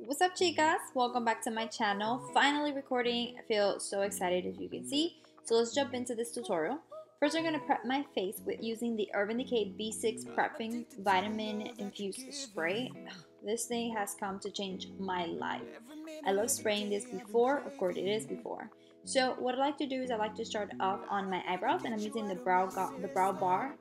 What's up, chicas? Welcome back to my channel. Finally recording. I feel so excited, as you can see. So let's jump into this tutorial. First, I'm going to prep my face with using the Urban Decay B6 Prepping Vitamin Infused Spray. This thing has come to change my life. I love spraying this before. Of course, it is before. So what I like to do is I like to start off on my eyebrows, and I'm using the brow bar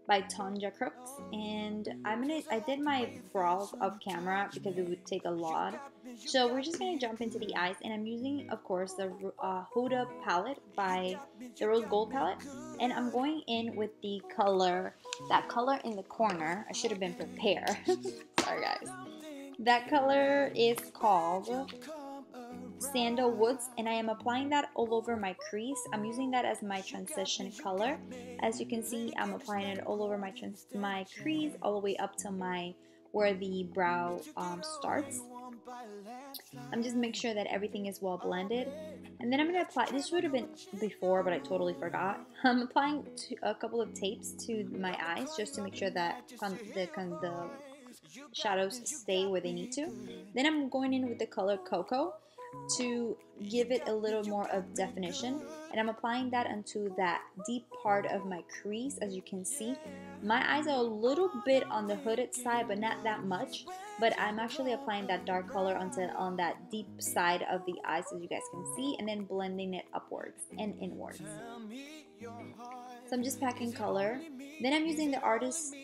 by Tonja Crooks, and I did my brows off camera because it would take a lot. So we're just gonna jump into the eyes, and I'm using, of course, the Huda palette by the Rose Gold palette, and I'm going in with the color, that color in the corner. I should have been prepared. Sorry guys. That color is called Sandal Woods, and I am applying that all over my crease. I'm using that as my transition color. As you can see, I'm applying it all over my crease, all the way up to where the brow starts. I'm just making sure that everything is well blended, and then I'm going to apply, this would have been before but I totally forgot, I'm applying a couple of tapes to my eyes just to make sure that the shadows stay where they need to. Then I'm going in with the color Cocoa to give it a little more of definition, and I'm applying that onto that deep part of my crease. As you can see, my eyes are a little bit on the hooded side, but not that much, but I'm actually applying that dark color on that deep side of the eyes, as you guys can see, and then blending it upwards and inwards. So I'm just packing color. Then I'm using the Artist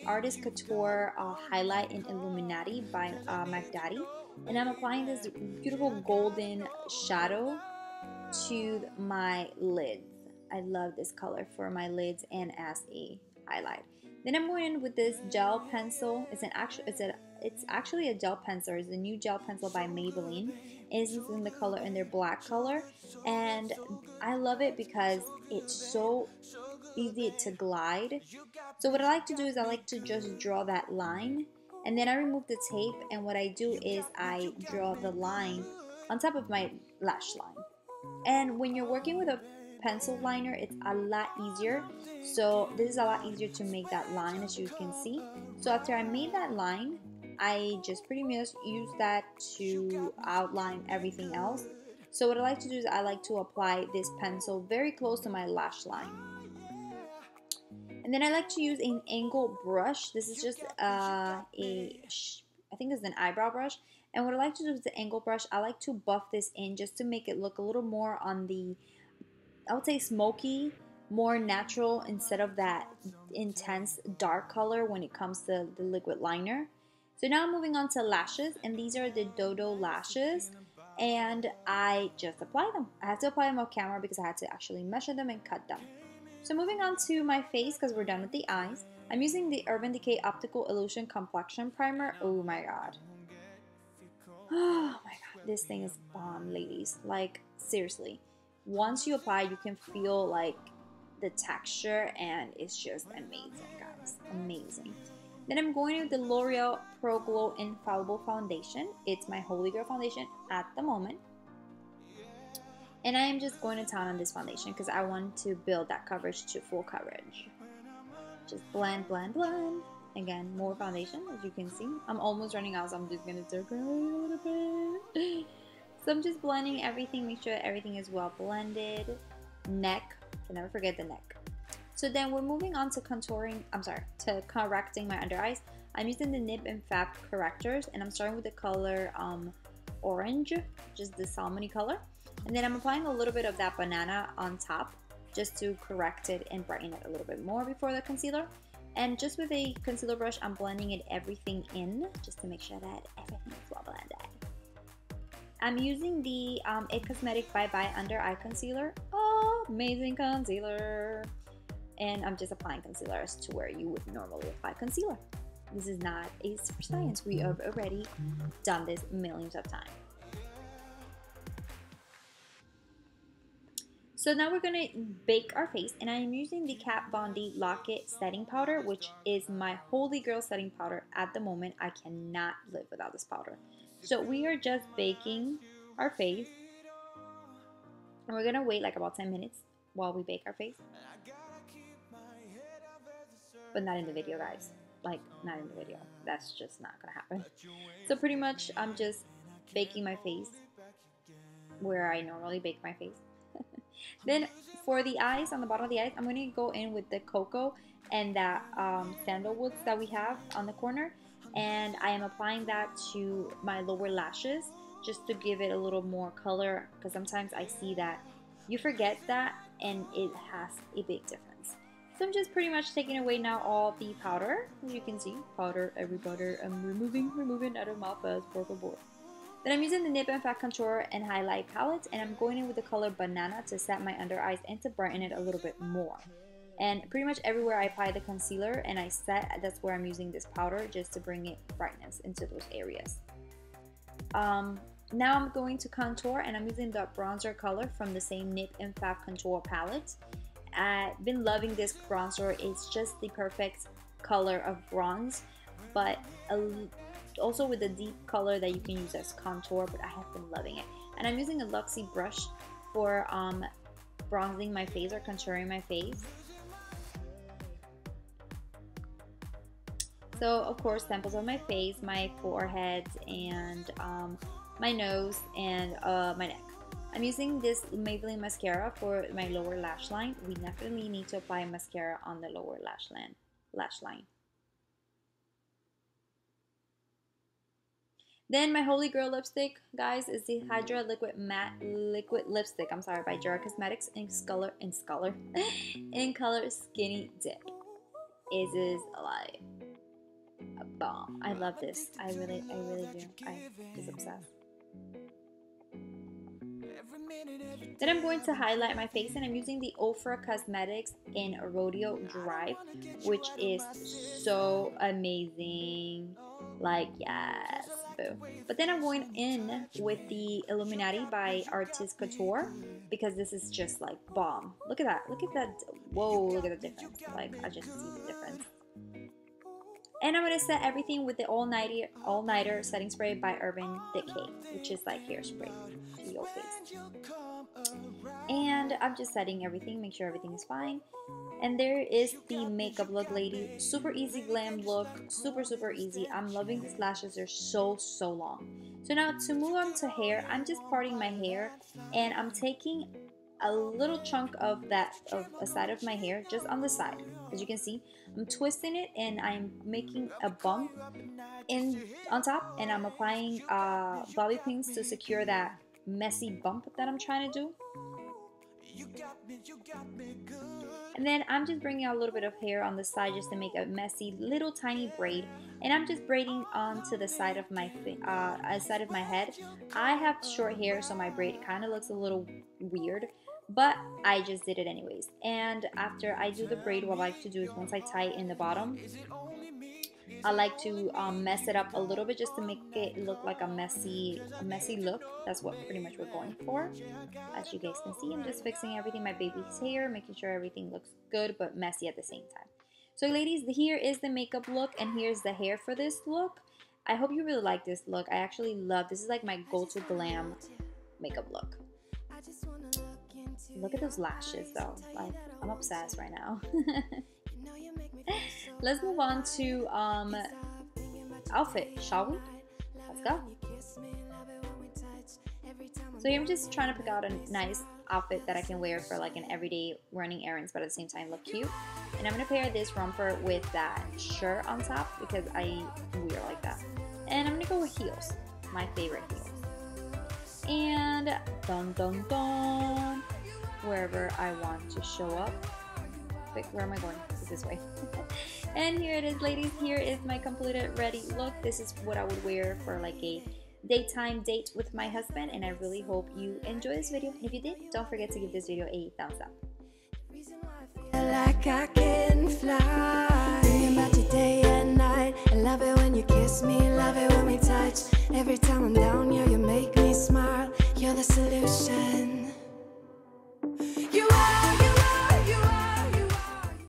Couture highlight in Illuminati by McDaddy, and I'm applying this beautiful golden shadow to my lids. I love this color for my lids and as a highlight. Then I'm going in with this gel pencil. It's actually a gel pencil. It's a new gel pencil by Maybelline. It's in the color, in their black color, and I love it because it's so easy to glide. So what I like to do is I like to just draw that line, and then I remove the tape, and what I do is I draw the line on top of my lash line. And when you're working with a pencil liner, it's a lot easier. So this is a lot easier to make that line, as you can see. So after I made that line, I just pretty much use that to outline everything else. So what I like to do is I like to apply this pencil very close to my lash line. And then I like to use an angle brush. This is just I think it's an eyebrow brush. And what I like to do with the angle brush, I like to buff this in just to make it look a little more on the, I would say, smoky, more natural, instead of that intense dark color when it comes to the liquid liner. So now I'm moving on to lashes, and these are the Dodo lashes, and I just apply them. I had to apply them off camera because I had to actually measure them and cut them. So moving on to my face, because we're done with the eyes, I'm using the Urban Decay Optical Illusion Complexion Primer. Oh my god. Oh my god, this thing is bomb, ladies. Like, seriously. Once you apply, you can feel like the texture, and it's just amazing, guys. Amazing. Then I'm going with the L'Oreal Pro Glow Infallible Foundation. It's my holy grail foundation at the moment. And I am just going to town on this foundation because I want to build that coverage to full coverage. Just blend, blend, blend. Again, more foundation, as you can see. I'm almost running out, so I'm just going to circle a little bit. So I'm just blending everything, make sure everything is well blended. Neck, can never forget the neck. So then we're moving on to contouring, to correcting my under eyes. I'm using the Nib and Fab Correctors, and I'm starting with the color orange, just the salmony color. And then I'm applying a little bit of that banana on top just to correct it and brighten it a little bit more before the concealer. And just with a concealer brush, I'm blending everything in just to make sure that everything is well blended. I'm using the It Cosmetic Bye Bye Under Eye Concealer. Oh, amazing concealer. And I'm just applying concealer as to where you would normally apply concealer. This is not a super science. We have already done this millions of times. So now we're gonna bake our face, and I'm using the Kat Von D Lock-It Setting Powder, which is my holy grail setting powder at the moment. I cannot live without this powder. So we are just baking our face, and we're gonna wait like about 10 minutes while we bake our face. But not in the video, guys. Like, not in the video. That's just not gonna happen. So pretty much I'm just baking my face where I normally bake my face. Then for the eyes, on the bottom of the eyes, I'm going to go in with the cocoa and that sandalwoods that we have on the corner, and I am applying that to my lower lashes just to give it a little more color, because sometimes I see that you forget that and it has a big difference. So I'm just pretty much taking away now all the powder. As you can see, powder every powder. I'm removing out of my face, por favor. Then I'm using the Nip and Fat Contour and Highlight palette, and I'm going in with the color Banana to set my under eyes and to brighten it a little bit more. And pretty much everywhere I apply the concealer and I set, that's where I'm using this powder just to bring it brightness into those areas. Now I'm going to contour, and I'm using the bronzer color from the same Nip and Fat Contour palette. I've been loving this bronzer. It's just the perfect color of bronze, but also with a deep color that you can use as contour, but I have been loving it. And I'm using a Luxie brush for bronzing my face or contouring my face. So of course, temples of my face, my forehead, and my nose, and my neck. I'm using this Maybelline mascara for my lower lash line. We definitely need to apply mascara on the lower lash line. Then my holy grail lipstick, guys, is the Hydra Liquid Matte Liquid Lipstick. I'm sorry, by Jura Cosmetics in color Skinny Dip. It is like a bomb. I love this. I really do. I'm just obsessed. Then I'm going to highlight my face, and I'm using the Ofra Cosmetics in Rodeo Drive, which is so amazing. Like, yes, boo. But then I'm going in with the Illuminati by Artist Couture, because this is just like bomb. Look at that. Look at that. Whoa, look at the difference. Like, I just see the difference. And I'm going to set everything with the All-Nighter Setting Spray by Urban Decay, which is like hairspray to your face. And I'm just setting everything, make sure everything is fine. And there is the makeup look, lady. Super easy glam look, super easy. I'm loving these lashes, they're so long. So now to move on to hair, I'm just parting my hair, and I'm taking a little chunk of a side of my hair, just on the side. As you can see, I'm twisting it, and I'm making a bump on top, and I'm applying bobby pins to secure that messy bump that I'm trying to do. And then I'm just bringing out a little bit of hair on the side just to make a messy little tiny braid, and I'm just braiding onto the side of my head. I have short hair, so my braid kind of looks a little weird, but I just did it anyways. And after I do the braid, what I like to do is once I tie it in the bottom, I like to mess it up a little bit just to make it look like a messy look. That's what pretty much we're going for. As you guys can see, I'm just fixing everything, my baby's hair, making sure everything looks good but messy at the same time. So ladies, here is the makeup look, and here's the hair for this look. I hope you really like this look. I actually love this. Is like my go-to glam makeup look. Look at those lashes though. Like, I'm obsessed right now. Let's move on to outfit, shall we? Let's go. So here I'm just trying to pick out a nice outfit that I can wear for like an everyday running errands, but at the same time look cute. And I'm gonna pair this romper with that shirt on top because I wear like that. And I'm gonna go with heels, my favorite heels. And dun dun dun, wherever I want to show up. Wait, where am I going? It's this way. And here it is, ladies. Here is my completed ready look. This is what I would wear for like a daytime date with my husband, and I really hope you enjoy this video. And if you did, don't forget to give this video a thumbs up. Like I can fly, thinking about you day and night. I love it when you kiss me, love it when we touch. Every time I'm down, yeah, you make me smile. You're the solution.